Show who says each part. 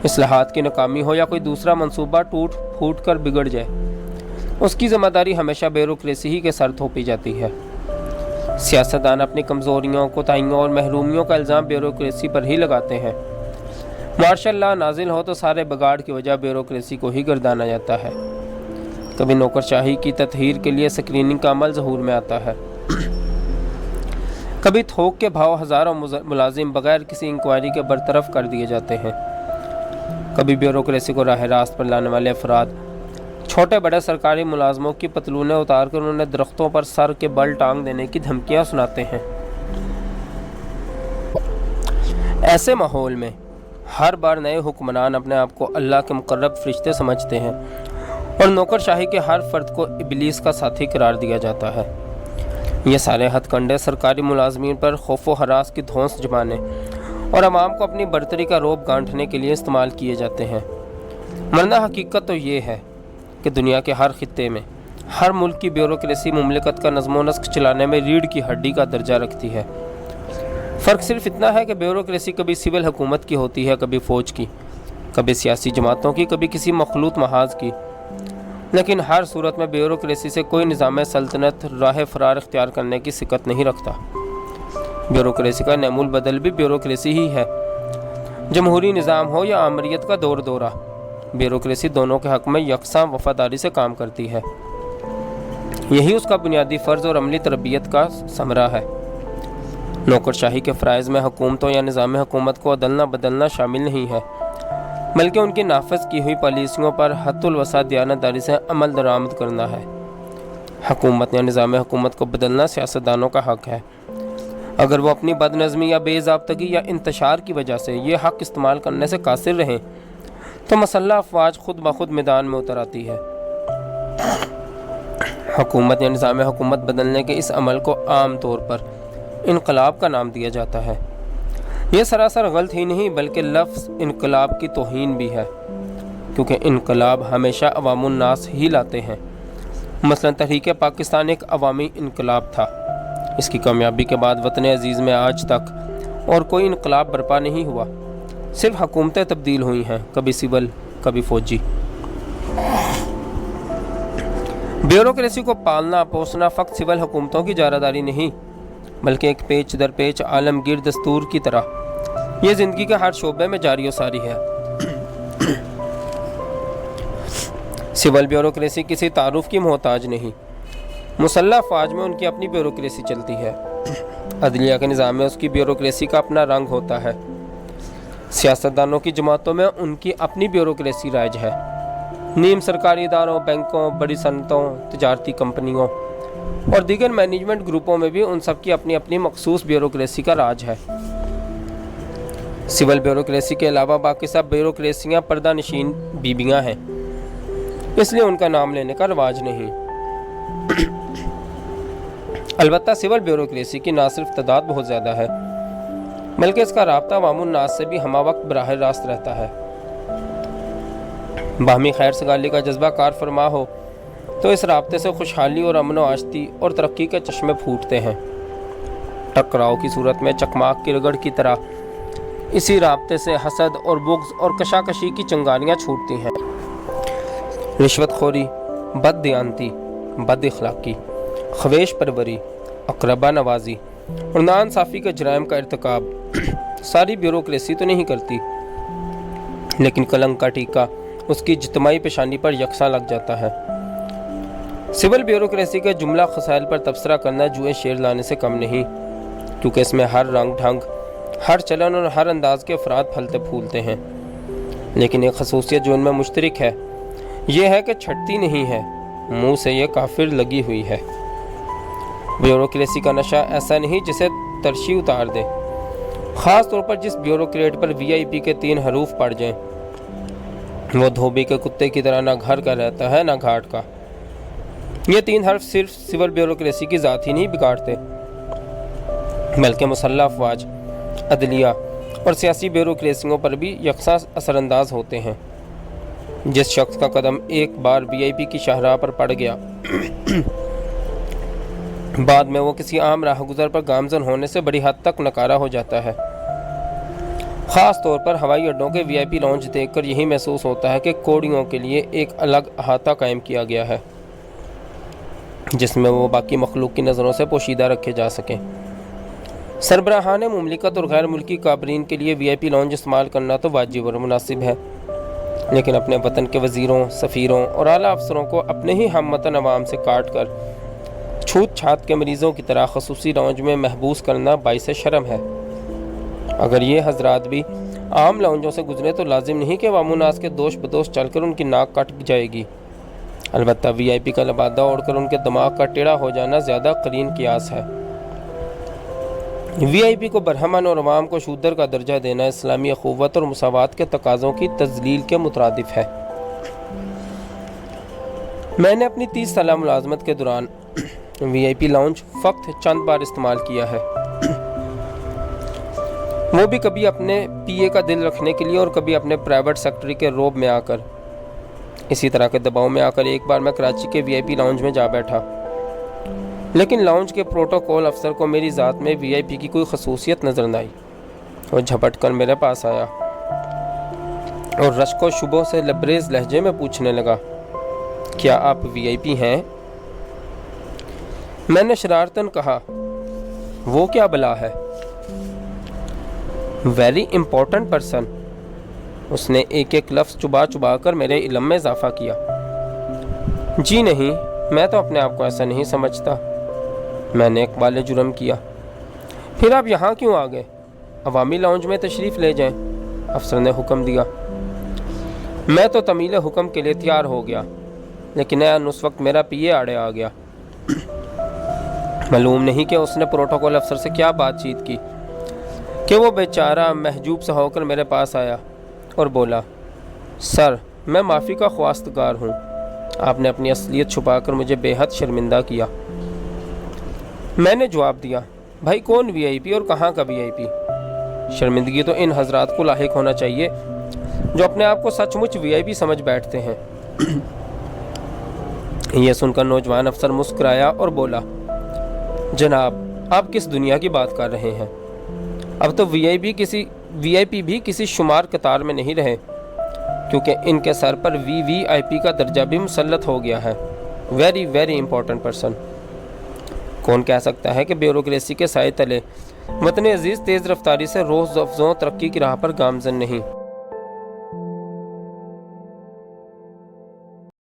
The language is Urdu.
Speaker 1: اصلاحات کی ناکامی ہو یا کوئی دوسرا منصوبہ ٹوٹ پھوٹ کر بگڑ جائے، اس کی ذمہ داری ہمیشہ بیوروکریسی ہی کے سر تھوپی جاتی ہے۔ سیاستدان اپنی کمزوریوں، کوتاہیوں اور محرومیوں کا الزام بیوروکریسی پر ہی لگاتے ہیں۔ مارشل لا نازل ہو تو سارے بگاڑ کی وجہ بیوروکریسی کو ہی گردانا جاتا ہے۔ کبھی نوکرشاہی کی تطہیر کے لیے اسکریننگ کا عمل ظہور میں آتا ہے، کبھی تھوک کے بھاؤ ہزاروں ملازم بغیر کسی انکوائری کے برطرف کر دیے جاتے ہیں، کبھی بیوروکریسی کو راہ راست پر لانے والے افراد چھوٹے بڑے سرکاری ملازموں کی پتلونیں اتار کر انہیں درختوں پر سر کے بل ٹانگ دینے کی دھمکیاں سناتے ہیں۔ ایسے ماحول میں ہر بار نئے حکمران اپنے آپ کو اللہ کے مقرب فرشتے سمجھتے ہیں اور نوکرشاہی کے ہر فرد کو ابلیس کا ساتھی قرار دیا جاتا ہے۔ یہ سارے ہتھ کنڈے سرکاری ملازمین پر خوف و ہراس کی دھونس جمانے اور عوام کو اپنی برتری کا رعب گانٹھنے کے لیے استعمال کیے جاتے ہیں، ورنہ حقیقت تو یہ ہے کہ دنیا کے ہر خطے میں ہر ملک کی بیوروکریسی مملکت کا نظم و نسق چلانے میں ریڑھ کی ہڈی کا درجہ رکھتی ہے۔ فرق صرف اتنا ہے کہ بیوروکریسی کبھی سول حکومت کی ہوتی ہے، کبھی فوج کی، کبھی سیاسی جماعتوں کی، کبھی کسی مخلوط محاذ کی، لیکن ہر صورت میں بیوروکریسی سے کوئی نظام سلطنت راہ فرار اختیار کرنے کی سکت نہیں رکھتا۔ بیوروکریسی کا نعم البدل بھی بیوروکریسی ہی ہے۔ جمہوری نظام ہو یا آمریت کا دور دورہ، بیوروکریسی دونوں کے حق میں یکساں وفاداری سے کام کرتی ہے۔ یہی اس کا بنیادی فرض اور عملی تربیت کا ثمرہ ہے۔ نوکرشاہی کے فرائض میں حکومتوں یا نظام حکومت کو عدلنا بدلنا شامل نہیں ہے، بلکہ ان کی نافذ کی ہوئی پالیسیوں پر حد الوسع دیانتداری سے عمل درآمد کرنا ہے۔ حکومت یا نظام حکومت کو بدلنا سیاستدانوں کا حق ہے۔ اگر وہ اپنی بد نظمی یا بے ضابطگی یا انتشار کی وجہ سے یہ حق استعمال کرنے سے قاصر رہیں تو مسلح افواج خود بخود میدان میں اتر آتی ہے۔ حکومت یا نظام حکومت بدلنے کے اس عمل کو عام طور پر انقلاب کا نام دیا جاتا ہے۔ یہ سراسر غلط ہی نہیں بلکہ لفظ انقلاب کی توہین بھی ہے، کیونکہ انقلاب ہمیشہ عوام الناس ہی لاتے ہیں۔ مثلا تحریک پاکستان ایک عوامی انقلاب تھا۔ اس کی کامیابی کے بعد وطن عزیز میں آج تک اور کوئی انقلاب برپا نہیں ہوا، صرف حکومتیں تبدیل ہوئی ہیں، کبھی سول کبھی فوجی۔ بیوروکریسی کو پالنا پوسنا فقط سول حکومتوں کی جارحداری نہیں، بلکہ ایک پیچ در پیچ عالمگیر دستور کی طرح یہ زندگی کے ہر شعبے میں جاری و ساری ہے۔ سول بیوروکریسی کسی تعارف کی محتاج نہیں، مسلح افواج میں ان کی اپنی بیوروکریسی چلتی ہے، عدلیہ کے نظام میں اس کی بیوروکریسی کا اپنا رنگ ہوتا ہے، سیاستدانوں کی جماعتوں میں ان کی اپنی بیوروکریسی رائج ہے، نیم سرکاری اداروں، بینکوں، بڑی صنعتوں، تجارتی کمپنیوں اور دیگر مینجمنٹ گروپوں میں بھی ان سب کی اپنی اپنی مخصوص بیوروکریسی کا راج ہے۔ سول بیوروکریسی کے علاوہ باقی سب بیوروکریسیاں پردہ نشین بیبیاں ہیں، اس لیے ان کا نام لینے کا رواج نہیں۔ البتہ سول بیوروکریسی کی نہ صرف تعداد بہت زیادہ ہے، بلکہ اس کا رابطہ عوام الناس سے بھی ہمہ وقت براہ راست رہتا ہے۔ باہمی خیر سگالی کا جذبہ کار فرما ہو تو اس رابطے سے خوشحالی اور امن و آشتی اور ترقی کے چشمے پھوٹتے ہیں۔ ٹکراؤ کی صورت میں چکماک کی رگڑ کی طرح اسی رابطے سے حسد اور بغض اور کشاکشی کی چنگاریاں چھوٹتی ہیں۔ رشوت خوری، بد دیانتی، بد اخلاقی، خویش پروری، اقربا نوازی اور ناانصافی کے جرائم کا ارتکاب ساری بیوروکریسی تو نہیں کرتی، لیکن کلنک کا ٹیکا اس کی اجتماعی پیشانی پر یکساں لگ جاتا ہے۔ سول بیوروکریسی کے جملہ خسائل پر تبصرہ کرنا جوئے شعر لانے سے کم نہیں، کیونکہ اس میں ہر رنگ ڈھنگ، ہر چلن اور ہر انداز کے افراد پھلتے پھولتے ہیں، لیکن ایک خصوصیت جو ان میں مشترک ہے یہ ہے کہ چھٹتی نہیں ہے، منہ سے یہ کافر لگی ہوئی ہے۔ بیوروکریسی کا نشہ ایسا نہیں جسے ترشی اتار دے، خاص طور پر جس بیوروکریٹ پر VIP کے 3 حروف پڑ جائیں، وہ دھوبی کے کتے کی طرح نہ گھر کا رہتا ہے نہ گھاٹ کا۔ یہ 3 حرف صرف سول بیوروکریسی کی ذات ہی نہیں بگاڑتے، بلکہ مسلح افواج، عدلیہ اور سیاسی بیوروکریسیوں پر بھی یکساں اثر انداز ہوتے ہیں۔ جس شخص کا قدم ایک بار VIP کی شاہراہ پر پڑ گیا، بعد میں وہ کسی عام راہ گزر پر گامزن ہونے سے بڑی حد تک نکارا ہو جاتا ہے۔ خاص طور پر ہوائی اڈوں کے VIP لاؤنج دیکھ کر یہی محسوس ہوتا ہے کہ کوڑیوں کے لیے ایک الگ احاطہ قائم کیا گیا ہے جس میں وہ باقی مخلوق کی نظروں سے پوشیدہ رکھے جا سکیں۔ سربراہان مملکت اور غیر ملکی کابرین کے لیے VIP لاؤنج استعمال کرنا تو واجب اور مناسب ہے، لیکن اپنے وطن کے وزیروں، سفیروں اور اعلیٰ افسروں کو اپنے ہی ہم وطن عوام سے کاٹ کر چھوت چھات کے مریضوں کی طرح خصوصی لاؤنج میں محبوس کرنا باعث شرم ہے۔ اگر یہ حضرات بھی عام لاؤنجوں سے گزرے تو لازم نہیں کہ عوام الناس کے دوش بدوش چل کر ان کی ناک کٹ جائے گی، البتہ VIP کا لبادہ اوڑھ کر ان کے دماغ کا ٹیڑھا ہو جانا زیادہ قرین قیاس ہے۔ VIP کو برہمن اور عوام کو شودر کا درجہ دینا اسلامی اخوت اور مساوات کے تقاضوں کی تذلیل کے مترادف ہے۔ میں نے اپنی 30 سالہ ملازمت کے دوران VIP لاؤنج فقط چند بار استعمال کیا ہے، وہ بھی کبھی اپنے PA کا دل رکھنے کے لیے اور کبھی اپنے پرائیویٹ سیکٹری کے روب میں آ کر۔ اسی طرح کے دباؤ میں آ کر ایک بار میں کراچی کے VIP لاؤنج میں جا بیٹھا، لیکن لاؤنج کے پروٹوکول افسر کو میری ذات میں VIP کی کوئی خصوصیت نظر نہ آئی۔ وہ جھپٹ کر میرے پاس آیا اور رشک و شبہ سے لبریز لہجے میں پوچھنے لگا، کیا آپ VIP ہیں؟ میں نے شرارتاً کہا، وہ کیا بلا ہے؟ ویری امپورٹنٹ پرسن، اس نے ایک ایک لفظ چبا چبا کر میرے علم میں اضافہ کیا۔ جی نہیں، میں تو اپنے آپ کو ایسا نہیں سمجھتا، میں نے اقبال جرم کیا۔ پھر آپ یہاں کیوں آ گئے؟ عوامی لاؤنج میں تشریف لے جائیں، افسر نے حکم دیا۔ میں تو تعمیل حکم کے لیے تیار ہو گیا، لیکن اس وقت میرا PA آڑے آ گیا۔ معلوم نہیں کہ اس نے پروٹوکول افسر سے کیا بات چیت کی کہ وہ بیچارہ محجوب سا ہو کر میرے پاس آیا اور بولا، سر میں معافی کا خواستگار ہوں، آپ نے اپنی اصلیت چھپا کر مجھے بے حد شرمندہ کیا۔ میں نے جواب دیا، بھائی کون VIP اور کہاں کا VIP؟ شرمندگی تو ان حضرات کو لاحق ہونا چاہیے جو اپنے آپ کو سچ مچ VIP سمجھ بیٹھتے ہیں۔ یہ سن کر نوجوان افسر مسکرایا اور بولا، جناب آپ کس دنیا کی بات کر رہے ہیں؟ اب تو VIP بھی کسی شمار قطار میں نہیں رہے، کیونکہ ان کے سر پر VVIP کا درجہ بھی مسلط ہو گیا ہے، ویری ویری امپورٹنٹ پرسن۔ کون کہہ سکتا ہے کہ بیوروکریسی کے سائے تلے وطن عزیز تیز رفتاری سے روز افزوں ترقی کی راہ پر گامزن نہیں؟